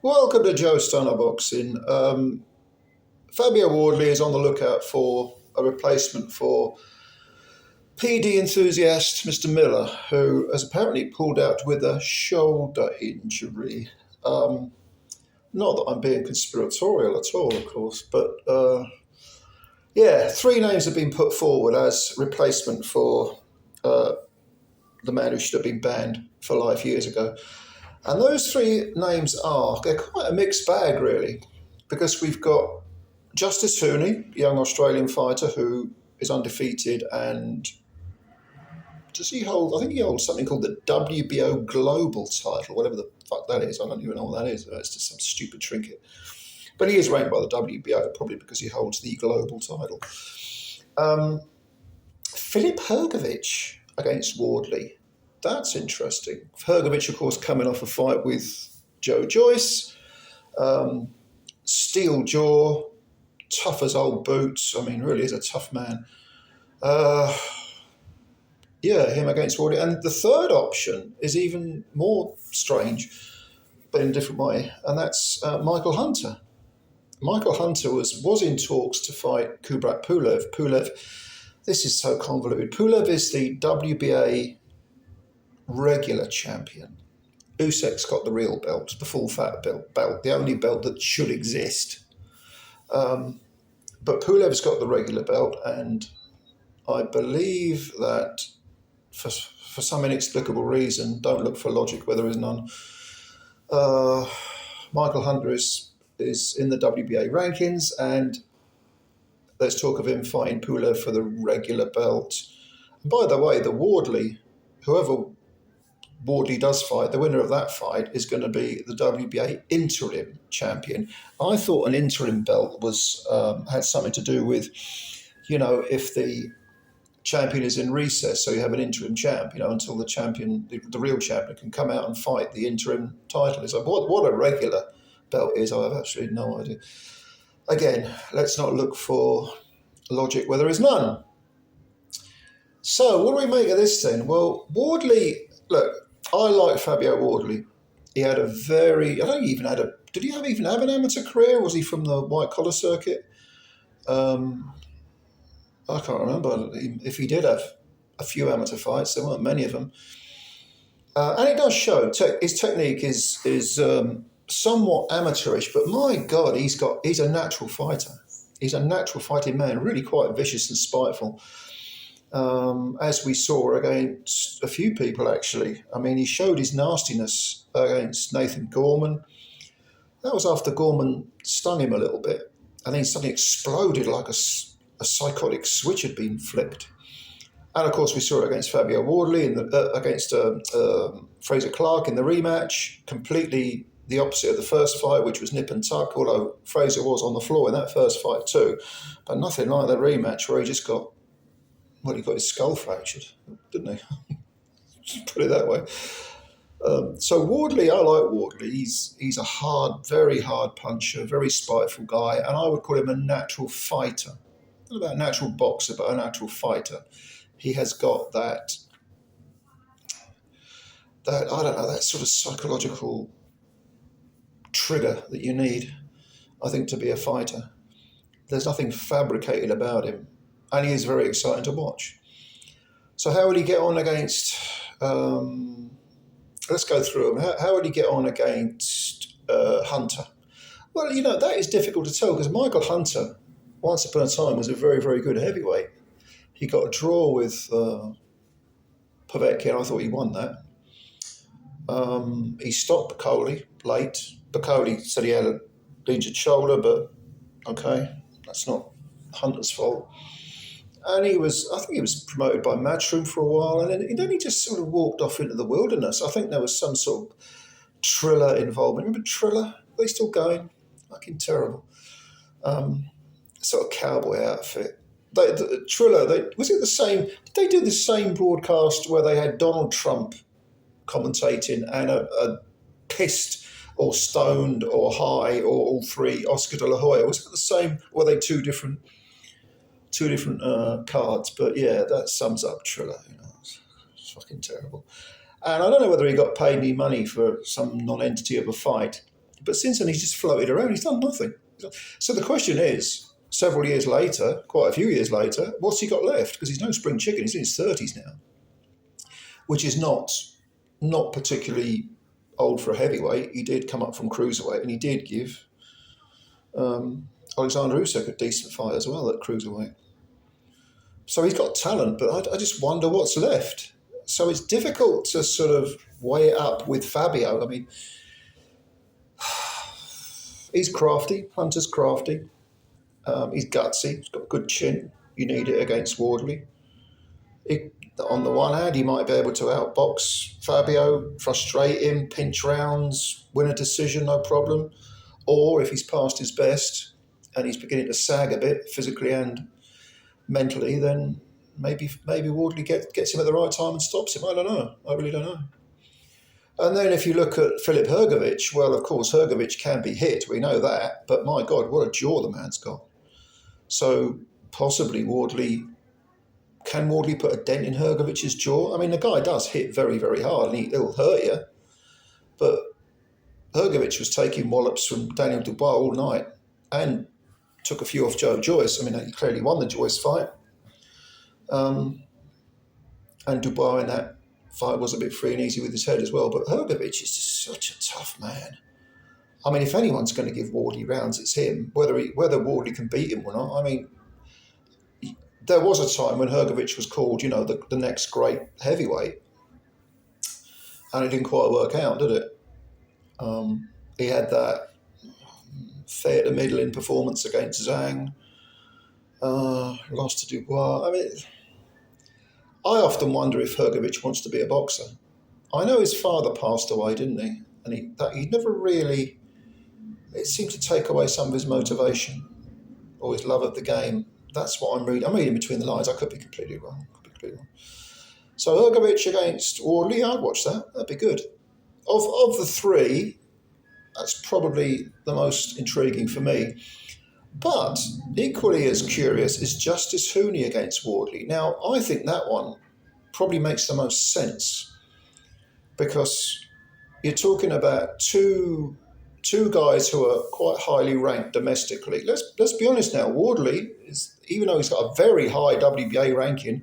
Welcome to Joe Stunner Boxing. Fabio Wardley is on the lookout for a replacement for PD enthusiast Mr. Miller, who has apparently pulled out with a shoulder injury. Not that I'm being conspiratorial at all, of course, but three names have been put forward as replacement for the man who should have been banned for life years ago. And those three names they're quite a mixed bag, really, because we've got JUSTIS HUNI, young Australian fighter who is undefeated, and I think he holds something called the WBO Global title, whatever the fuck that is. I don't even know what that is. It's just some stupid trinket. But he is ranked by the WBO, probably because he holds the global title. FILIP against Wardley. That's interesting. HRGOVIC, of course, coming off a fight with Joe Joyce. Steel jaw, tough as old boots. I mean, really is a tough man. Him against Wardley. And the third option is even more strange, but in a different way, and that's Michael Hunter. Michael Hunter was in talks to fight Kubrat Pulev. Pulev, this is so convoluted. Pulev is the WBA regular champion. Usyk's got the real belt, the full fat belt, the only belt that should exist. But Pulev's got the regular belt, and I believe that for some inexplicable reason, don't look for logic where there is none, Michael Hunter is in the WBA rankings, and there's talk of him fighting Pulev for the regular belt. And by the way, whoever Wardley does fight, the winner of that fight is going to be the WBA interim champion. I thought an interim belt had something to do with, if the champion is in recess, so you have an interim champ, until the champion, the real champion, can come out and fight the interim title. It's like, what a regular belt is, I have absolutely no idea. Again, let's not look for logic where there is none. So what do we make of this then? Well, Wardley, look, I like Fabio Wardley. He had did he even have an amateur career? Was he from the white collar circuit? I can't remember if he did have a few amateur fights. There weren't many of them. And it does show. His technique is somewhat amateurish, but my God, he's a natural fighter. He's a natural fighting man, really quite vicious and spiteful. As we saw against a few people, actually. I mean, he showed his nastiness against Nathan Gorman. That was after Gorman stung him a little bit, and then something exploded like a psychotic switch had been flipped. And of course, we saw it against Fabio Wardley against Fraser Clark in the rematch, completely the opposite of the first fight, which was nip and tuck, although Fraser was on the floor in that first fight too. But nothing like the rematch where he got his skull fractured, didn't he? Put it that way. So Wardley, I like Wardley. He's a very hard puncher, very spiteful guy, and I would call him a natural fighter. Not about a natural boxer, but a natural fighter. He has got that I don't know, that sort of psychological trigger that you need, I think, to be a fighter. There's nothing fabricated about him, and he is very exciting to watch. So how would he get on against, let's go through them. How would he get on against Hunter? Well, that is difficult to tell, because Michael Hunter, once upon a time, was a very, very good heavyweight. He got a draw with Povetkin. I thought he won that. He stopped Bacoli late. Bacoli said he had an injured shoulder, but okay, that's not Hunter's fault. And I think he was promoted by Matchroom for a while, and then he just sort of walked off into the wilderness. I think there was some sort of Triller involvement. Remember Triller? Are they still going? Fucking terrible. Sort of cowboy outfit. Triller, was it the same? Did they do the same broadcast where they had Donald Trump commentating and a pissed or stoned or high or all three Oscar de la Hoya? Was it the same? Or were they two different cards? But yeah, that sums up Triller. It's fucking terrible. And I don't know whether he got paid any money for some non-entity of a fight. But since then, he's just floated around. He's done nothing. So the question is, several years later, quite a few years later, what's he got left? Because he's no spring chicken. He's in his 30s now, which is not particularly old for a heavyweight. He did come up from cruiserweight, and he did give Alexander Usyk a decent fight as well at cruiserweight. So he's got talent, but I just wonder what's left. So it's difficult to sort of weigh it up with Fabio. I mean, he's crafty. Hunter's crafty. He's gutsy. He's got a good chin. You need it against Wardley. On the one hand, he might be able to outbox Fabio, frustrate him, pinch rounds, win a decision, no problem. Or if he's past his best and he's beginning to sag a bit physically and mentally, then maybe Wardley gets him at the right time and stops him. I don't know. I really don't know. And then if you look at FILIP HRGOVIC, well, of course, HRGOVIC can be hit. We know that. But my God, what a jaw the man's got. So possibly can Wardley put a dent in HRGOVIC's jaw? I mean, the guy does hit very, very hard and he'll hurt you. But HRGOVIC was taking wallops from Daniel Dubois all night and took a few off Joe Joyce. I mean, he clearly won the Joyce fight. And Dubois in that fight was a bit free and easy with his head as well. But HRGOVIC is just such a tough man. I mean, if anyone's going to give Wardley rounds, it's him. Whether Wardley can beat him or not, I mean, there was a time when HRGOVIC was called, the next great heavyweight. And it didn't quite work out, did it? He had that fair-to-middling performance against Zhang. Lost to Dubois. I mean, I often wonder if HRGOVIC wants to be a boxer. I know his father passed away, didn't he? And he never really... It seemed to take away some of his motivation or his love of the game. That's what I'm reading. I'm reading between the lines. I could be completely wrong. So HRGOVIC against Wardley, I'd watch that. That'd be good. Of the three, that's probably the most intriguing for me. But equally as curious is Justice HUNI against Wardley. Now, I think that one probably makes the most sense because you're talking about two guys who are quite highly ranked domestically. Let's be honest now. Wardley even though he's got a very high WBA ranking,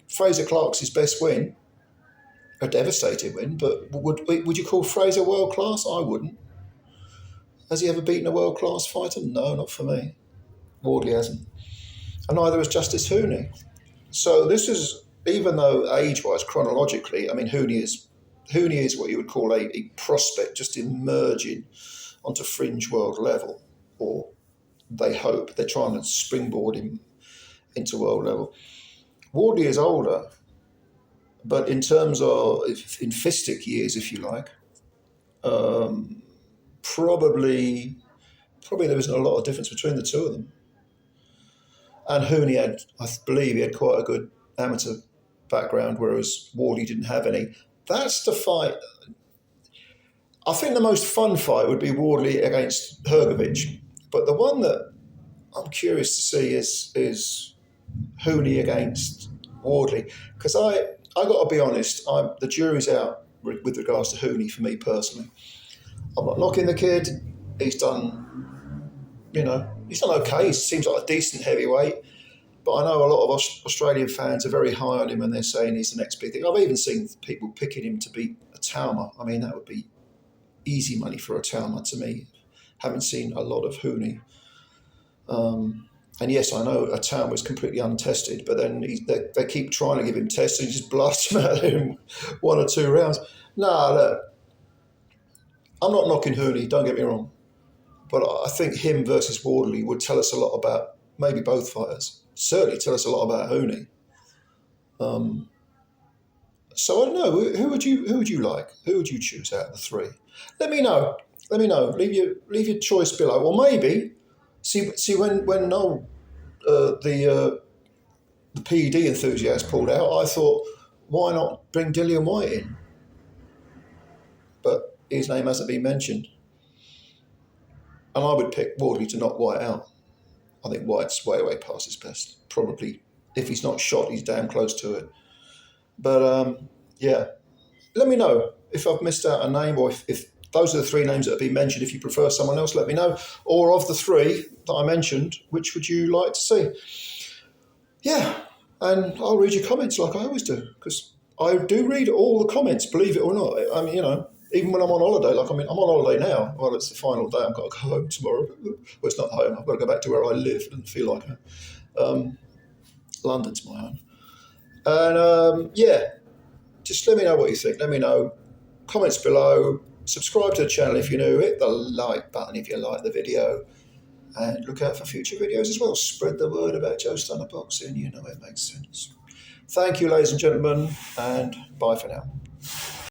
Fraser Clark's his best win, a devastating win. But would you call Fraser world class? I wouldn't. Has he ever beaten a world class fighter? No, not for me. Wardley hasn't, and neither has Justice HUNI. So this is, even though age-wise, chronologically, I mean, HUNI is what you would call a prospect just emerging onto fringe world level, or they hope they're trying to springboard him into world level. Wardley is older, but in terms of in fistic years, if you like, probably there isn't a lot of difference between the two of them. And HUNI I believe he had quite a good amateur background, whereas Wardley didn't have any. That's the fight. I think the most fun fight would be Wardley against HRGOVIC. But the one that I'm curious to see is HUNI against Wardley. Because I got to be honest, the jury's out with regards to HUNI for me personally. I'm not knocking the kid. He's done okay. He seems like a decent heavyweight. But I know a lot of Australian fans are very high on him and they're saying he's the next big thing. I've even seen people picking him to beat a Talma. I mean, that would be easy money for a Talma to me. Haven't seen a lot of HUNI. And yes, I know a Talma is completely untested, but then they keep trying to give him tests and he just blasts him out in 1 or 2 rounds. Nah, look, I'm not knocking HUNI, don't get me wrong. But I think him versus Wardley would tell us a lot about maybe both fighters. Certainly tell us a lot about HUNI. So I don't know. Who would you like? Who would you choose out of the three? Let me know. Leave your choice below. Or maybe see when Noel, the PED enthusiast, pulled out. I thought, why not bring Dillian White in? But his name hasn't been mentioned. And I would pick Wardley to knock White out. I think White's way past his best. Probably, if he's not shot, he's damn close to it. But, yeah. Let me know if I've missed out a name or if those are the three names that have been mentioned. If you prefer someone else, let me know. Or of the three that I mentioned, which would you like to see? Yeah, and I'll read your comments like I always do, because I do read all the comments, believe it or not. I mean, even when I'm on holiday, I'm on holiday now. Well, it's the final day. I've got to go home tomorrow. Well, it's not home. I've got to go back to where I live and feel like home. London's my home. And just let me know what you think. Let me know. Comments below. Subscribe to the channel if you're new. Hit the like button if you like the video. And look out for future videos as well. Spread the word about Joe Stunner Boxing. You know it makes sense. Thank you, ladies and gentlemen, and bye for now.